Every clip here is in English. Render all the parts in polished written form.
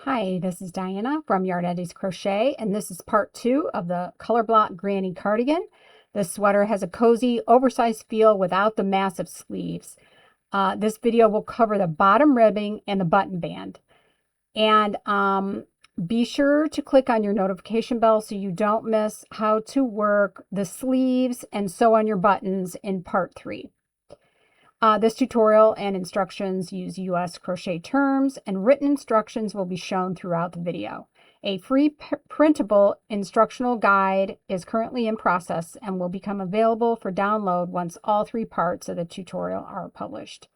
Hi, this is Diana from Yarneddies Crochet, and this is part 2 of the Colorblock Granny Cardigan. This sweater has a cozy, oversized feel without the massive sleeves. This video will cover the bottom ribbing and the button band. And be sure to click on your notification bell so you don't miss how to work the sleeves and sew on your buttons in part 3. This tutorial and instructions use U.S. crochet terms, and written instructions will be shown throughout the video. A free printable instructional guide is currently in process and will become available for download once all 3 parts of the tutorial are published.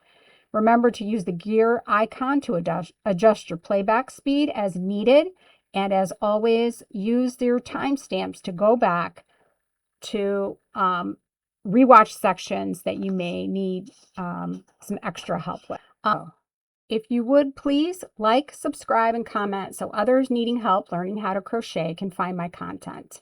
Remember to use the gear icon to adjust your playback speed as needed, and as always, use your timestamps to go back to rewatch sections that you may need some extra help with. If you would please like, subscribe, and comment so others needing help learning how to crochet can find my content.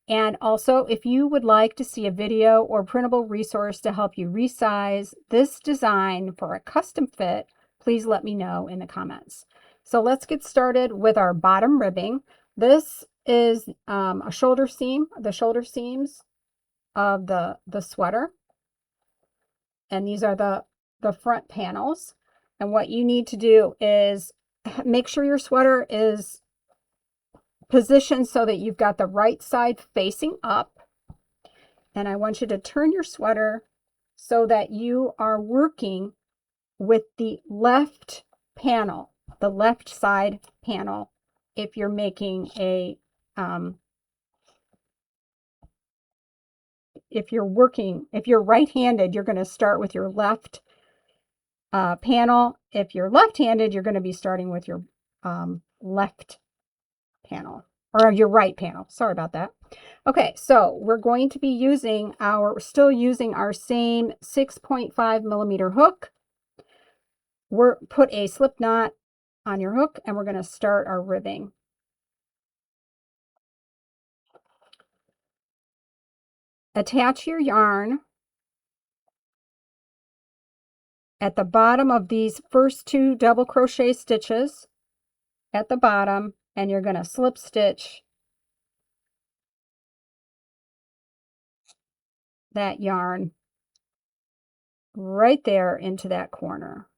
And also, if you would like to see a video or printable resource to help you resize this design for a custom fit, please let me know in the comments. So let's get started with our bottom ribbing. This is a shoulder seam, the shoulder seams of the sweater, and these are the front panels. And what you need to do is make sure your sweater is positioned so that you've got the right side facing up, and I want you to turn your sweater so that you are working with the left panel, the left side panel. If you're making a if you're right-handed, you're going to start with your left panel. If you're left-handed, you're going to be starting with your left panel, or your right panel. Sorry about that. Okay, so we're going to be still using our same 6.5 millimeter hook. Put a slip knot on your hook, and we're going to start our ribbing. Attach your yarn at the bottom of these first 2 double crochet stitches at the bottom, and you're going to slip stitch that yarn right there into that corner.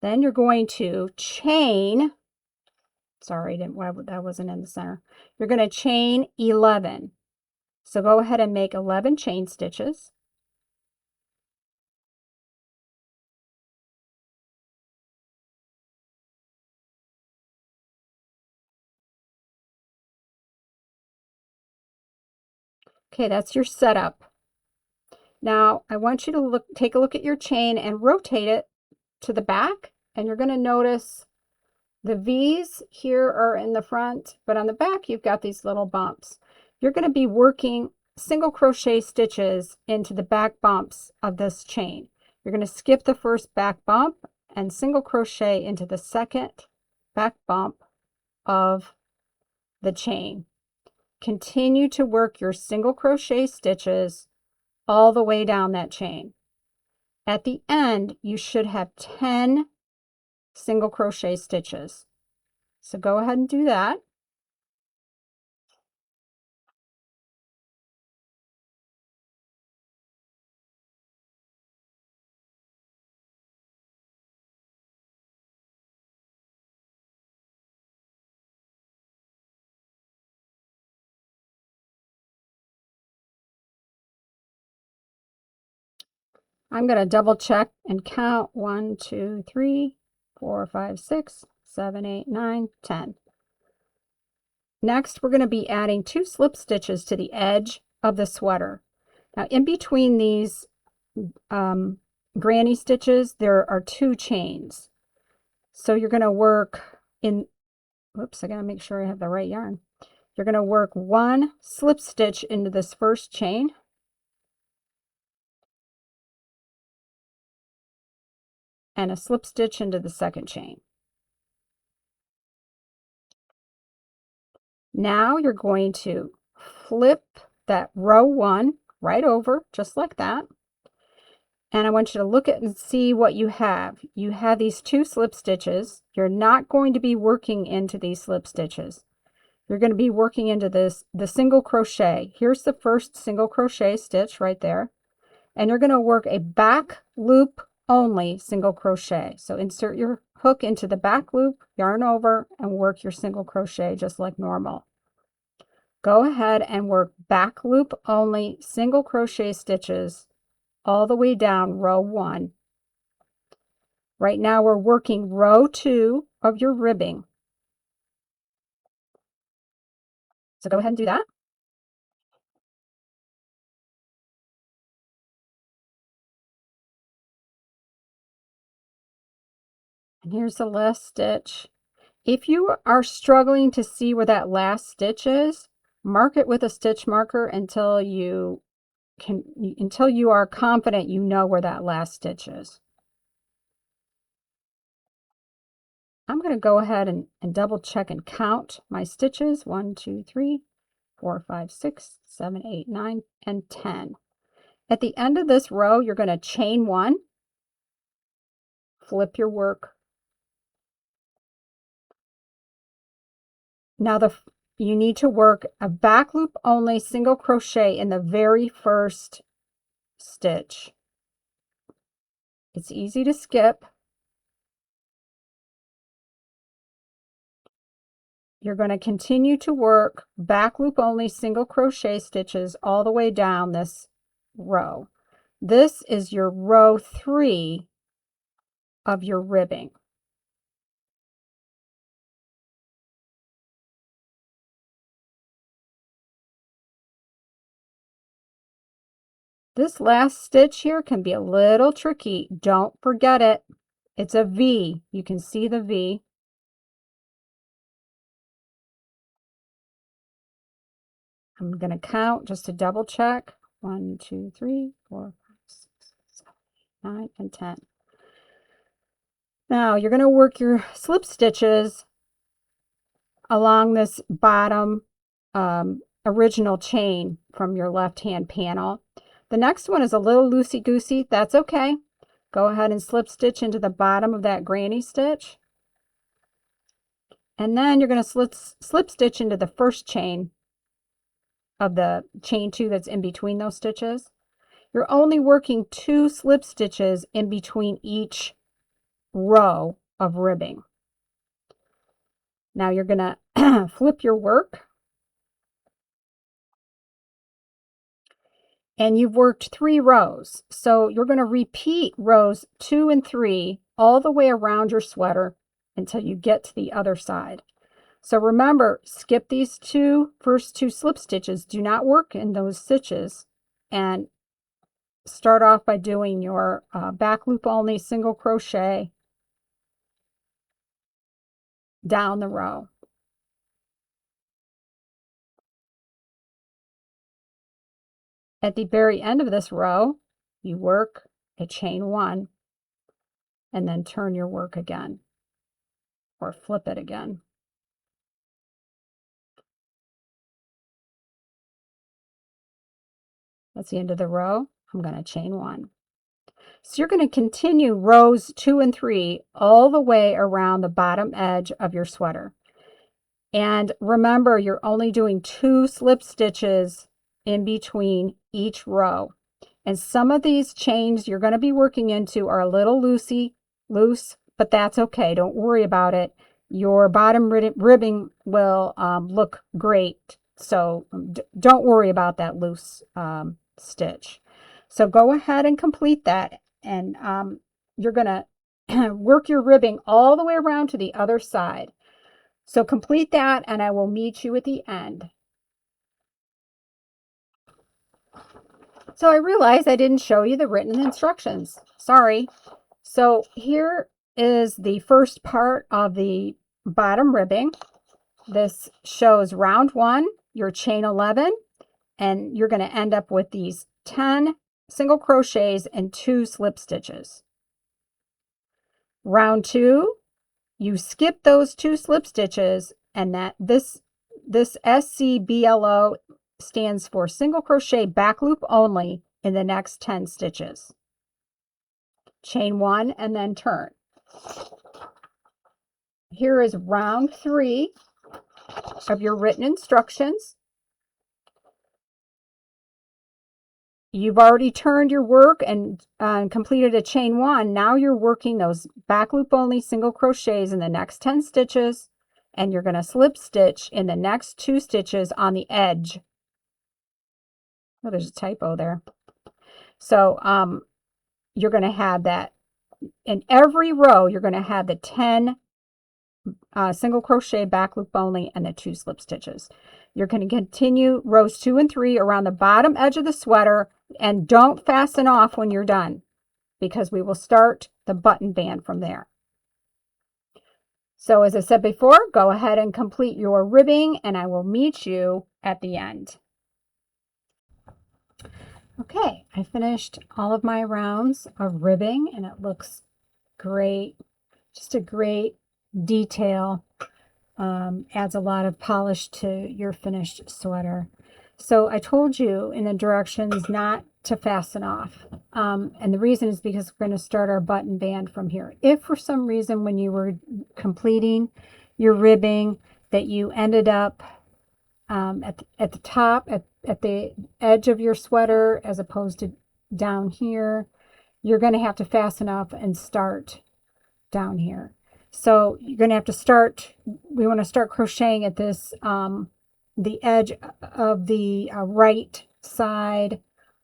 Then you're going to chain, sorry, that wasn't in the center. You're going to chain 11. So go ahead and make 11 chain stitches. Okay, that's your setup. Now I want you to take a look at your chain and rotate it to the back, and you're going to notice the V's here are in the front, but on the back you've got these little bumps. You're going to be working single crochet stitches into the back bumps of this chain. You're going to skip the first back bump and single crochet into the second back bump of the chain. Continue to work your single crochet stitches all the way down that chain. At the end, you should have 10 single crochet stitches. So go ahead and do that. I'm going to double check and count 1, 2, 3, 4, 5, 6, 7, 8, 9, 10. Next, we're going to be adding 2 slip stitches to the edge of the sweater. Now, in between these granny stitches, there are 2 chains. So you're going to work in, whoops, I got to make sure I have the right yarn. You're going to work 1 slip stitch into this first chain. And a slip stitch into the second chain. Now you're going to flip that row 1 right over, just like that. And I want you to look at and see what you have. You have these 2 slip stitches. You're not going to be working into these slip stitches. You're going to be working into the single crochet. Here's the first single crochet stitch right there. And you're going to work a back loop only single crochet. So insert your hook into the back loop, yarn over, and work your single crochet just like normal. Go ahead and work back loop only single crochet stitches all the way down row 1. Right now we're working row 2 of your ribbing. So go ahead and do that. And here's the last stitch. If you are struggling to see where that last stitch is, mark it with a stitch marker until you are confident you know where that last stitch is. I'm going to go ahead and double check and count my stitches. 1, 2, 3, 4, 5, 6, 7, 8, 9, and 10. At the end of this row, you're going to chain 1, flip your work. Now you need to work a back loop only single crochet in the very first stitch. It's easy to skip. You're going to continue to work back loop only single crochet stitches all the way down this row. This is your row 3 of your ribbing. This last stitch here can be a little tricky. Don't forget it. It's a V. You can see the V. I'm going to count just to double check. 1, 2, 3, 4, 5, 6, 7, 8, 9, and 10. Now you're going to work your slip stitches along this bottom original chain from your left hand panel. The next one is a little loosey-goosey. That's okay. Go ahead and slip stitch into the bottom of that granny stitch. And then you're going to slip stitch into the first chain of the chain 2 that's in between those stitches. You're only working 2 slip stitches in between each row of ribbing. Now you're going to flip your work. And you've worked 3 rows. So you're going to repeat rows 2 and 3 all the way around your sweater until you get to the other side. So remember, skip these first two slip stitches. Do not work in those stitches, and start off by doing your back loop only single crochet down the row. At the very end of this row, you work a chain 1 and then turn your work again, or flip it again. That's the end of the row. I'm going to chain 1. So you're going to continue rows 2 and 3 all the way around the bottom edge of your sweater. And remember, you're only doing 2 slip stitches in between each row. And some of these chains you're going to be working into are a little loose, but that's okay. Don't worry about it. Your bottom ribbing will look great. So don't worry about that loose stitch. So go ahead and complete that. And you're going to work your ribbing all the way around to the other side. So complete that, and I will meet you at the end. So I realized I didn't show you the written instructions. Sorry. So here is the first part of the bottom ribbing. This shows round 1, your chain 11, and you're going to end up with these 10 single crochets and 2 slip stitches. Round 2, you skip those 2 slip stitches, and this SCBLO stands for single crochet back loop only in the next 10 stitches. chain 1, and then turn. Here is round 3 of your written instructions. You've already turned your work and completed a chain 1. Now you're working those back loop only single crochets in the next 10 stitches, and you're going to slip stitch in the next 2 stitches on the edge. Oh, there's a typo there. So you're going to have that in every row. You're going to have the 10 single crochet back loop only and the 2 slip stitches. You're going to continue rows 2 and 3 around the bottom edge of the sweater, and don't fasten off when you're done, because we will start the button band from there. So as I said before, go ahead and complete your ribbing, and I will meet you at the end. Okay, I finished all of my rounds of ribbing, and it looks great. Just a great detail. Adds a lot of polish to your finished sweater. So I told you in the directions not to fasten off. And the reason is because we're going to start our button band from here. If for some reason when you were completing your ribbing that you ended up at the top, at the edge of your sweater as opposed to down here, you're going to have to fasten up and start down here. So you're going to have to start, we want to start crocheting at this, the edge of the right side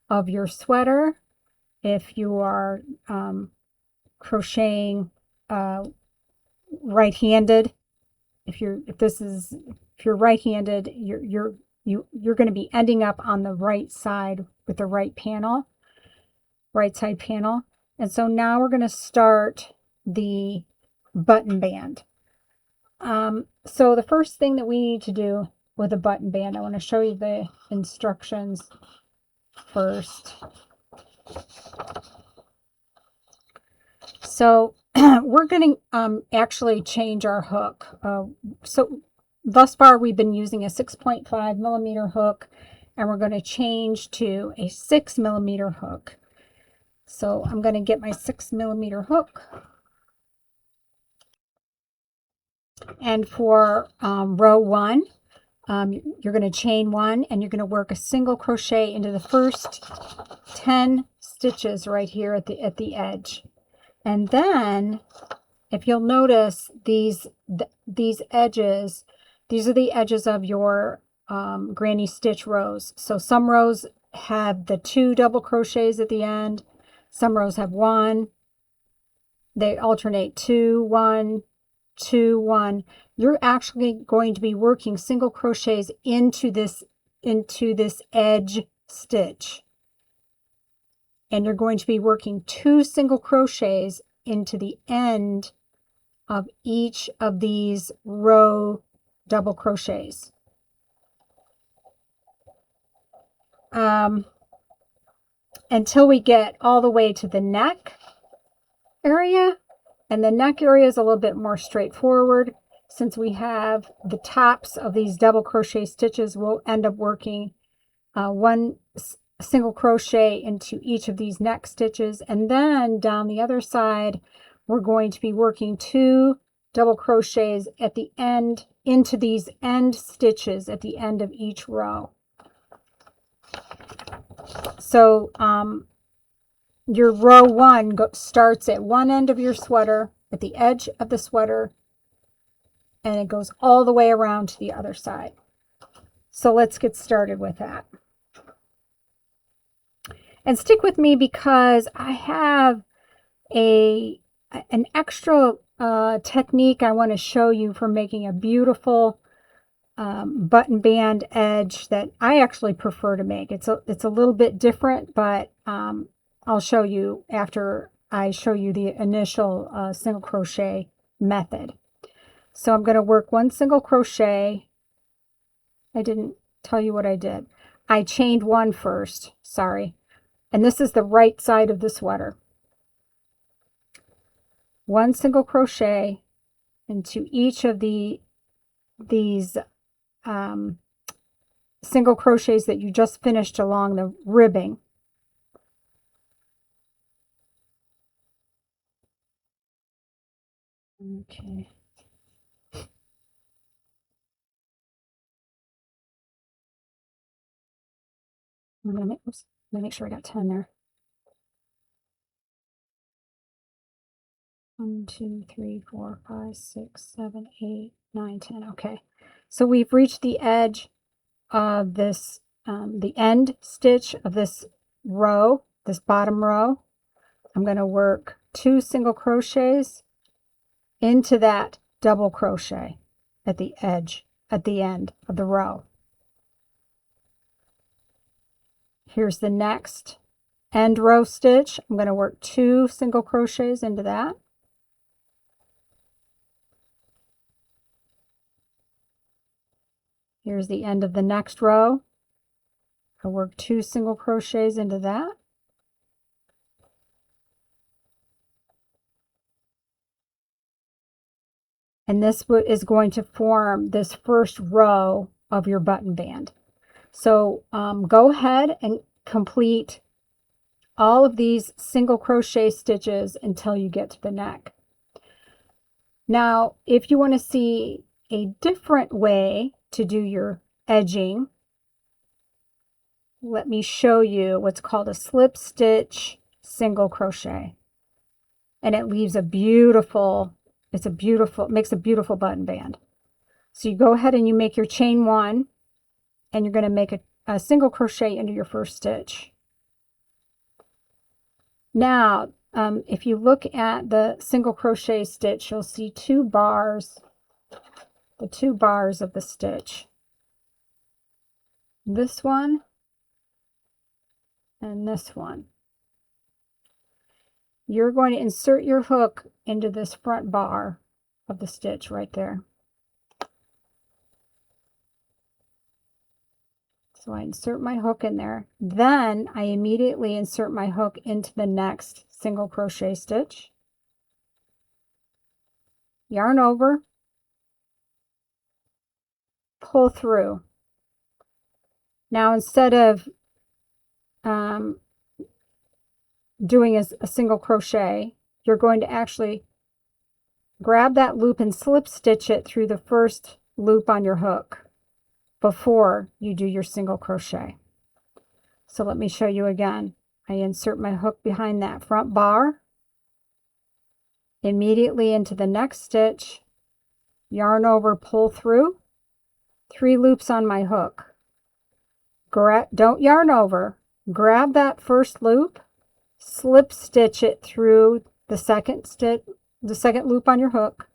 of your sweater. If you are crocheting right-handed, if you're right-handed, you're going to be ending up on the right side with the right side panel. And so now we're going to start the button band. So the first thing that we need to do with a button band, I want to show you the instructions first. So we're going to actually change our hook. So thus far we've been using a 6.5 millimeter hook, and we're going to change to a 6 millimeter hook. So I'm going to get my 6 millimeter hook. And for row 1, you're going to chain 1, and you're going to work a single crochet into the first 10 stitches right here at the edge. And then, if you'll notice, these edges, these are the edges of your granny stitch rows. So some rows have the 2 double crochets at the end. Some rows have 1. They alternate 2, 1, 2, 1. You're actually going to be working single crochets into this edge stitch. And you're going to be working 2 single crochets into the end of each of these row double crochets. Until we get all the way to the neck area. And the neck area is a little bit more straightforward. Since we have the tops of these double crochet stitches, we'll end up working 1 single crochet into each of these neck stitches, and then down the other side we're going to be working 2 double crochets at the end into these end stitches at the end of each row. So your row 1 starts at one end of your sweater, at the edge of the sweater, and it goes all the way around to the other side. So let's get started with that. And stick with me because I have an extra technique I want to show you for making a beautiful button band edge that I actually prefer to make. It's a little bit different, but I'll show you after I show you the initial single crochet method. So I'm going to work 1 single crochet. I didn't tell you what I did. I chained 1 first, sorry. And this is the right side of the sweater. 1 single crochet into each of these single crochets that you just finished along the ribbing. Okay. I'm gonna make sure I got 10 there. 1, 2, 3, 4, 5, 6, 7, 8, 9, 10. Okay. So we've reached the edge of this, the end stitch of this row, this bottom row. I'm going to work 2 single crochets into that double crochet at the edge, at the end of the row. Here's the next end row stitch. I'm going to work 2 single crochets into that. Here's the end of the next row. I'll work 2 single crochets into that. And this is going to form this first row of your button band. So go ahead and complete all of these single crochet stitches until you get to the neck. Now, if you want to see a different way to do your edging, let me show you what's called a slip stitch single crochet. And it leaves a beautiful, it makes a beautiful button band. So you go ahead and you make your chain 1, and you're going to make a single crochet into your first stitch. Now, if you look at the single crochet stitch, you'll see 2 bars, the 2 bars of the stitch. This one and this one. You're going to insert your hook into this front bar of the stitch right there. So I insert my hook in there. Then I immediately insert my hook into the next single crochet stitch. Yarn over, pull through. Now instead of doing a single crochet, you're going to actually grab that loop and slip stitch it through the first loop on your hook before you do your single crochet. So let me show you again. I insert my hook behind that front bar, immediately into the next stitch, yarn over, pull through, 3 loops on my hook. Don't yarn over, grab that first loop, slip stitch it through the second loop on your hook,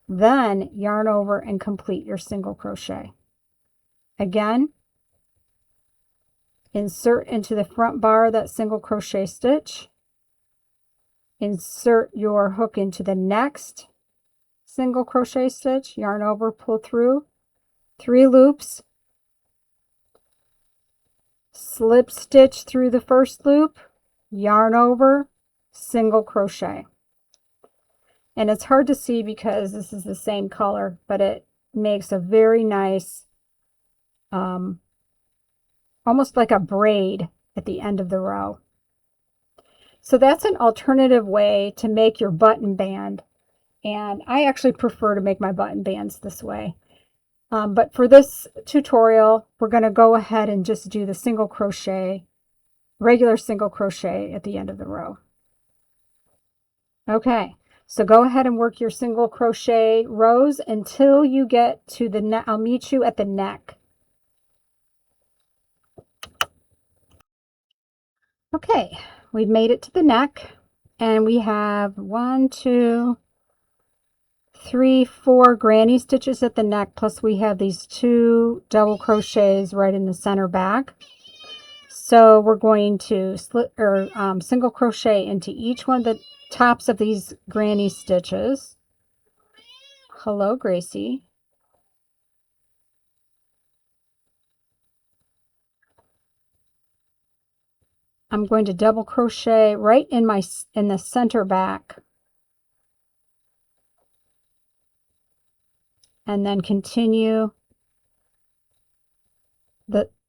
then yarn over and complete your single crochet. Again, insert into the front bar that single crochet stitch, insert your hook into the next single crochet stitch, yarn over, pull through, 3 loops, slip stitch through the first loop, yarn over, single crochet. And it's hard to see because this is the same color, but it makes a very nice, almost like a braid at the end of the row. So that's an alternative way to make your button band. And I actually prefer to make my button bands this way. But for this tutorial, we're going to go ahead and just do the single crochet, regular single crochet at the end of the row. Okay, so go ahead and work your single crochet rows until you get to the neck. I'll meet you at the neck. Okay, we've made it to the neck, and we have 1, 2, 3, 4 granny stitches at the neck, plus we have these 2 double crochets right in the center back. So we're going to single crochet into each one of the tops of these granny stitches. Hello, Gracie. I'm going to double crochet right in the center back, and then continue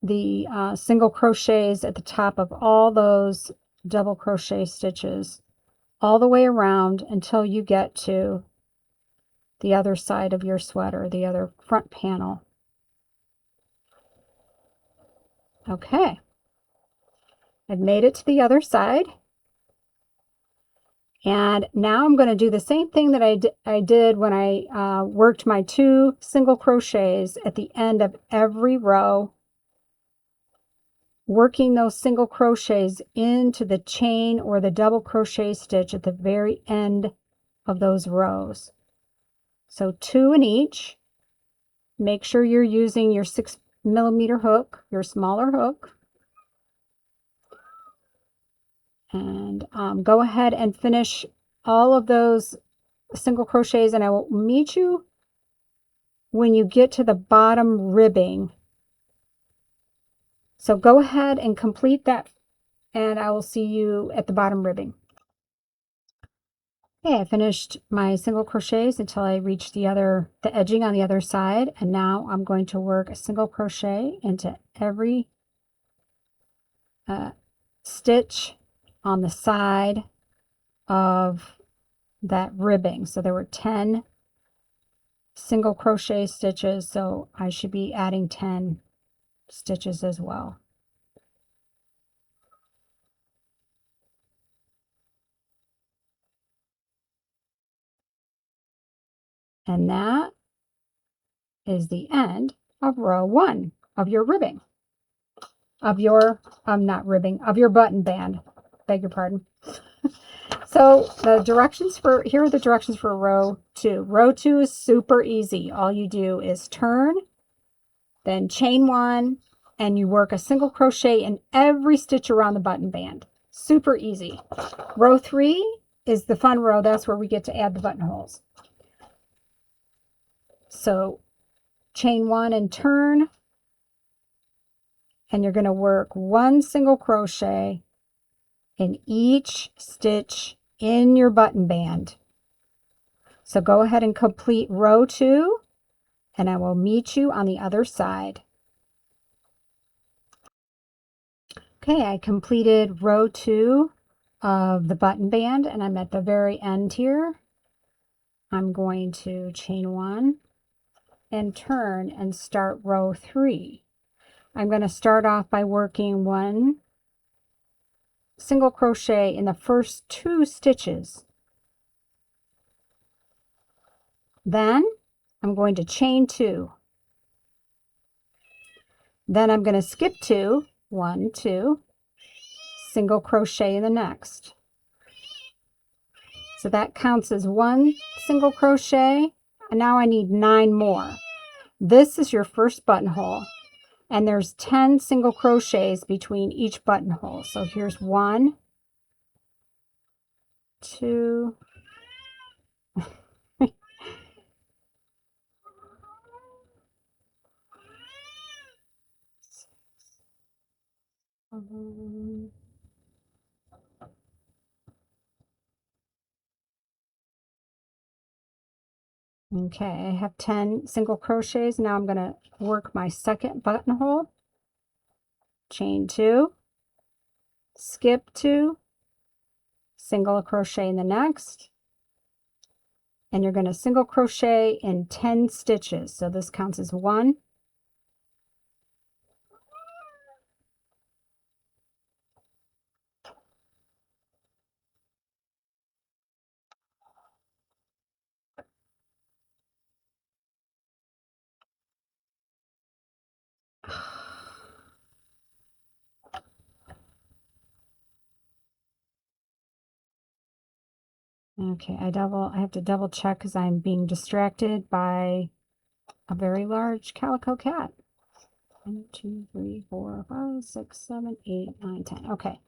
the single crochets at the top of all those double crochet stitches all the way around until you get to the other side of your sweater, the other front panel. Okay, I've made it to the other side. And now I'm going to do the same thing that I did when I worked my 2 single crochets at the end of every row, working those single crochets into the chain or the double crochet stitch at the very end of those rows. So 2 in each. Make sure you're using your 6mm hook, your smaller hook. And go ahead and finish all of those single crochets, and I will meet you when you get to the bottom ribbing. So go ahead and complete that, and I will see you at the bottom ribbing. Okay, I finished my single crochets until I reached the edging on the other side, and now I'm going to work a single crochet into every stitch on the side of that ribbing. So there were 10 single crochet stitches, so I should be adding 10 stitches as well. And that is the end of row 1 of your ribbing, of your not ribbing, of your button band, beg your pardon. So the directions for, here are the directions for row 2. Row 2 is super easy. All you do is turn, then chain 1, and you work a single crochet in every stitch around the button band. Super easy. Row 3 is the fun row. That's where we get to add the buttonholes. So chain 1 and turn, and you're going to work 1 single crochet in each stitch in your button band. So go ahead and complete row 2, and I will meet you on the other side. Okay, I completed row 2 of the button band, and I'm at the very end here. I'm going to chain 1 and turn and start row 3. I'm going to start off by working 1 single crochet in the first 2 stitches. Then I'm going to chain 2. Then I'm going to skip 2, 1, 2, single crochet in the next. So that counts as 1 single crochet, and now I need 9 more. This is your first buttonhole, and there's 10 single crochets between each buttonhole. So here's 1, 2, 7, okay, I have 10 single crochets. Now I'm going to work my second buttonhole, chain 2, skip 2, single crochet in the next, and you're going to single crochet in 10 stitches. So this counts as 1, okay, I have to double check because I'm being distracted by a very large calico cat. 1, 2, 3, 4, 5, 6, 7, 8, 9, 10. Okay.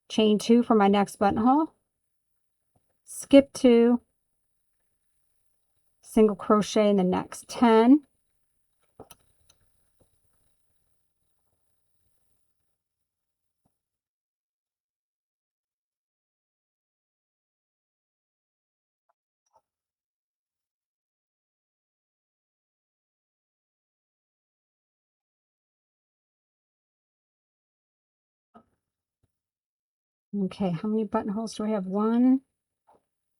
Chain 2 for my next buttonhole. Skip 2. Single crochet in the next 10. Okay, how many buttonholes do I have? 1,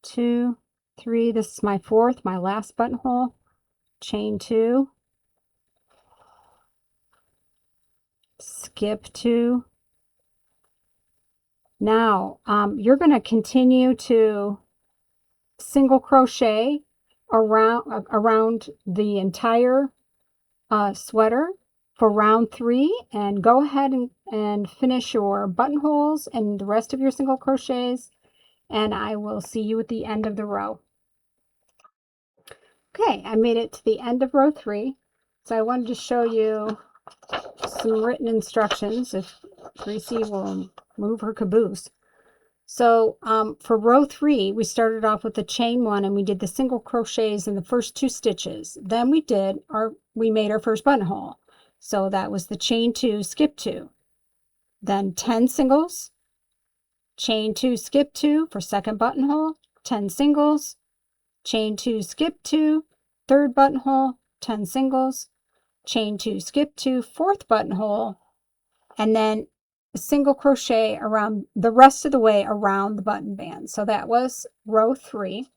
2, 3, this is my 4th, my last buttonhole, chain 2, skip 2. Now you're going to continue to single crochet around the entire sweater for round 3, and go ahead and finish your buttonholes and the rest of your single crochets, and I will see you at the end of the row. Okay, I made it to the end of row 3, so I wanted to show you some written instructions if Gracie will move her caboose. So for row 3, we started off with the chain 1 and we did the single crochets in the first 2 stitches. Then we made our first buttonhole. So that was the chain 2, skip 2. Then 10 singles, chain 2, skip 2 for second buttonhole, 10 singles, chain 2, skip 2, third buttonhole, 10 singles, chain 2, skip 2, fourth buttonhole, and then a single crochet around the rest of the way around the button band. So that was row 3.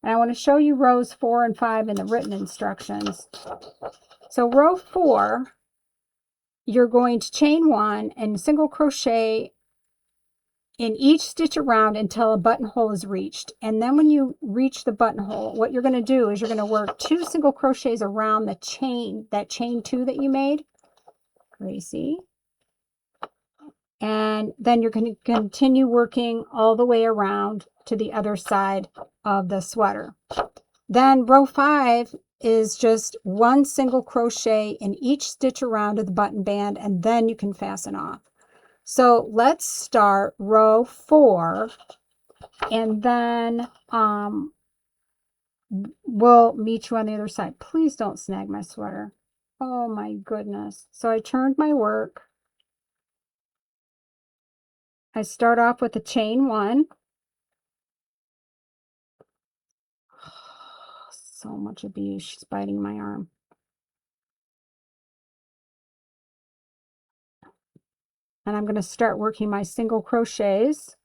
And I want to show you rows 4 and 5 in the written instructions. So row 4, you're going to chain 1 and single crochet in each stitch around until a buttonhole is reached. And then when you reach the buttonhole, what you're going to do is you're going to work 2 single crochets around the chain, that chain 2 that you made, Gracie. And then you're going to continue working all the way around to the other side of the sweater. Then row 5 is just 1 single crochet in each stitch around of the button band, and then you can fasten off. So let's start row 4, and then we'll meet you on the other side. Please don't snag my sweater. Oh my goodness. So I turned my work. I start off with a chain 1. So much abuse. She's biting my arm. And I'm going to start working my single crochets.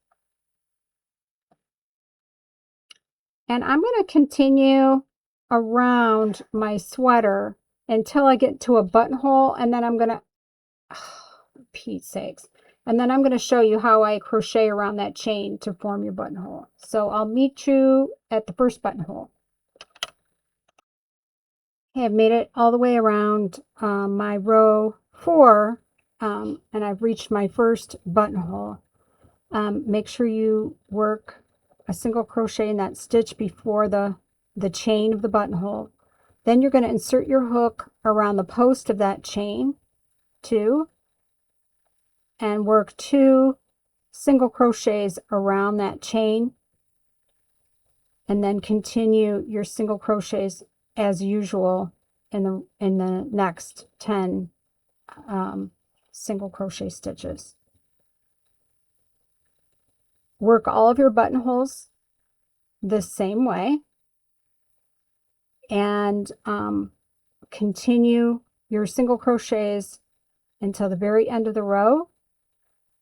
And I'm going to continue around my sweater until I get to a buttonhole, and then I'm going to, oh, Pete's sakes, and then I'm going to show you how I crochet around that chain to form your buttonhole. So I'll meet you at the first buttonhole. Okay, I've made it all the way around my row 4, and I've reached my first buttonhole. Make sure you work a single crochet in that stitch before the chain of the buttonhole. Then you're going to insert your hook around the post of that chain 2 and work 2 single crochets around that chain, and then continue your single crochets as usual in the next 10 single crochet stitches. Work all of your buttonholes the same way, and continue your single crochets until the very end of the row,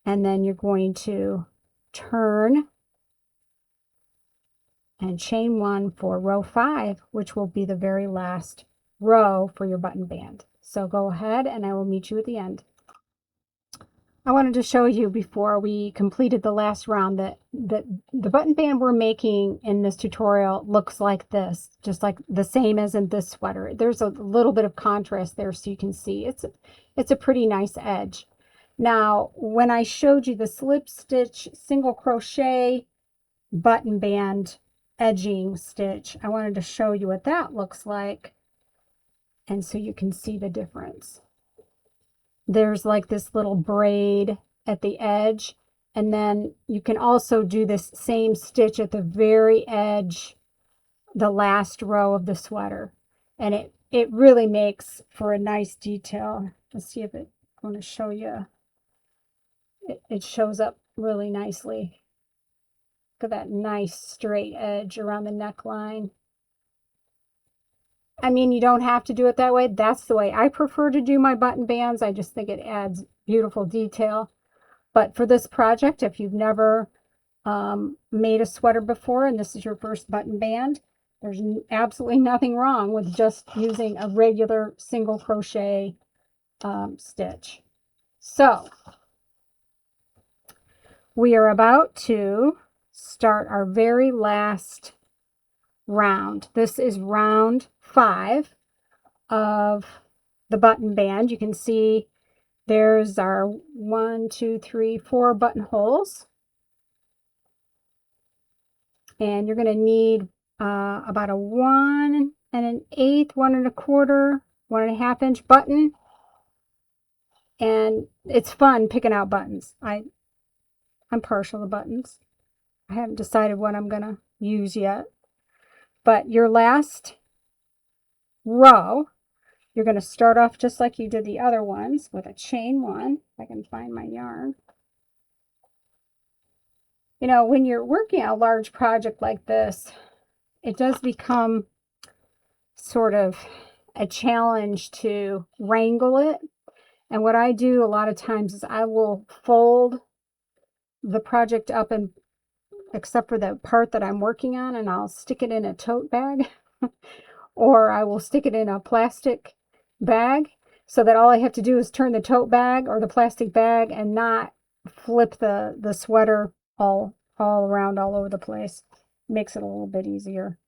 and then you're going to turn and chain 1 for row 5, which will be the very last row for your button band. So go ahead and I will meet you at the end. I wanted to show you before we completed the last round that the button band we're making in this tutorial looks like this, just like the same as in this sweater. There's a little bit of contrast there so you can see it's a pretty nice edge. Now, when I showed you the slip stitch single crochet button band edging stitch, I wanted to show you what that looks like, and so you can see the difference. There's like this little braid at the edge, and then you can also do this same stitch at the very edge, the last row of the sweater, and it really makes for a nice detail. Let's see if I want to show you. It shows up really nicely. Look at that nice straight edge around the neckline. I mean, you don't have to do it that way. That's the way I prefer to do my button bands. I just think it adds beautiful detail. But for this project, if you've never made a sweater before and this is your first button band, there's absolutely nothing wrong with just using a regular single crochet stitch. So we are about to start our very last round. This is round 5 of the button band. You can see there's our 1, 2, 3, 4 buttonholes. And you're going to need about a 1 1/8, 1 1/4, 1 1/2 inch button. And it's fun picking out buttons. I'm partial to buttons. I haven't decided what I'm going to use yet. But your last row, you're going to start off just like you did the other ones with a chain 1. If I can find my yarn. You know, when you're working on a large project like this, it does become sort of a challenge to wrangle it. And what I do a lot of times is I will fold the project up, and except for the part that I'm working on, and I'll stick it in a tote bag or I will stick it in a plastic bag so that all I have to do is turn the tote bag or the plastic bag and not flip the sweater all around all over the place. Makes it a little bit easier.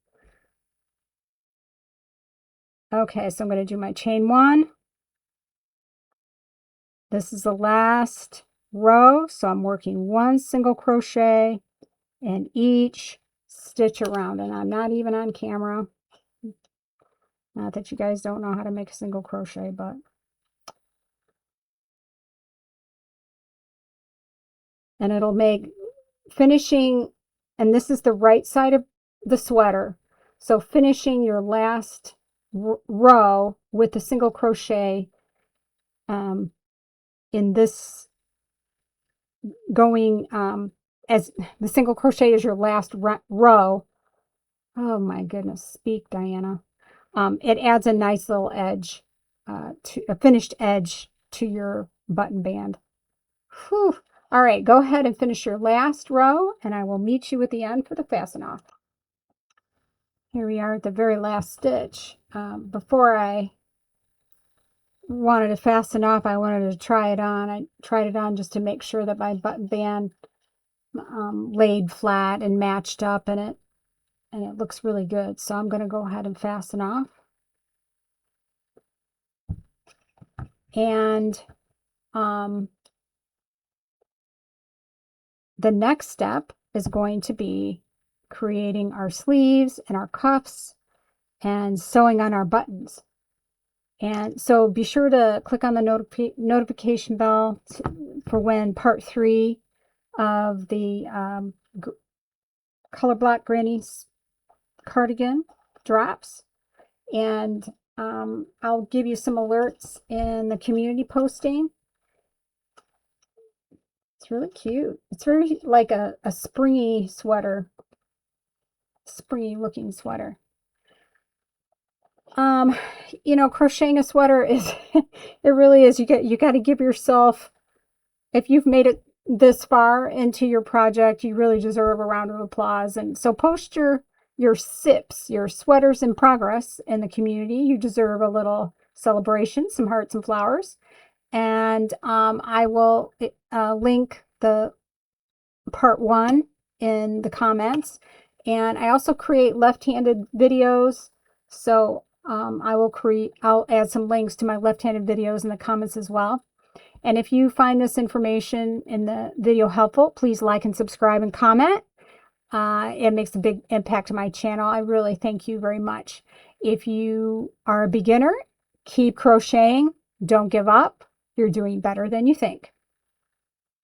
Okay, so I'm going to do my chain 1. This is the last row, so I'm working 1 single crochet in each stitch around, and I'm not even on camera. Not that you guys don't know how to make a single crochet, but and it'll make finishing, and this is the right side of the sweater, so finishing your last row with the single crochet in this, going as the single crochet is your last row. Oh my goodness, speak, Diana. It adds a nice little edge, to a finished edge to your button band. Whew. All right, go ahead and finish your last row, and I will meet you at the end for the fasten off. Here we are at the very last stitch. Before I wanted to fasten off, I wanted to try it on. I tried it on just to make sure that my button band laid flat and matched up in it, and it looks really good. So I'm going to go ahead and fasten off. And the next step is going to be creating our sleeves and our cuffs and sewing on our buttons. And so be sure to click on the notification bell for when part 3 of the Colorblock Granny's cardigan drops. And I'll give you some alerts in the community posting. It's really cute. It's very like a springy sweater, springy looking sweater. You know, crocheting a sweater is, it really is, you got to give yourself, if you've made it this far into your project, you really deserve a round of applause. And so post your SIPs, your sweaters in progress, in the community. You deserve a little celebration, some hearts and flowers. And I will link the part 1 in the comments. And I also create left-handed videos, so I'll add some links to my left-handed videos in the comments as well. And if you find this information in the video helpful, please like and subscribe and comment. It makes a big impact to my channel. I really thank you very much. If you are a beginner, keep crocheting. Don't give up. You're doing better than you think.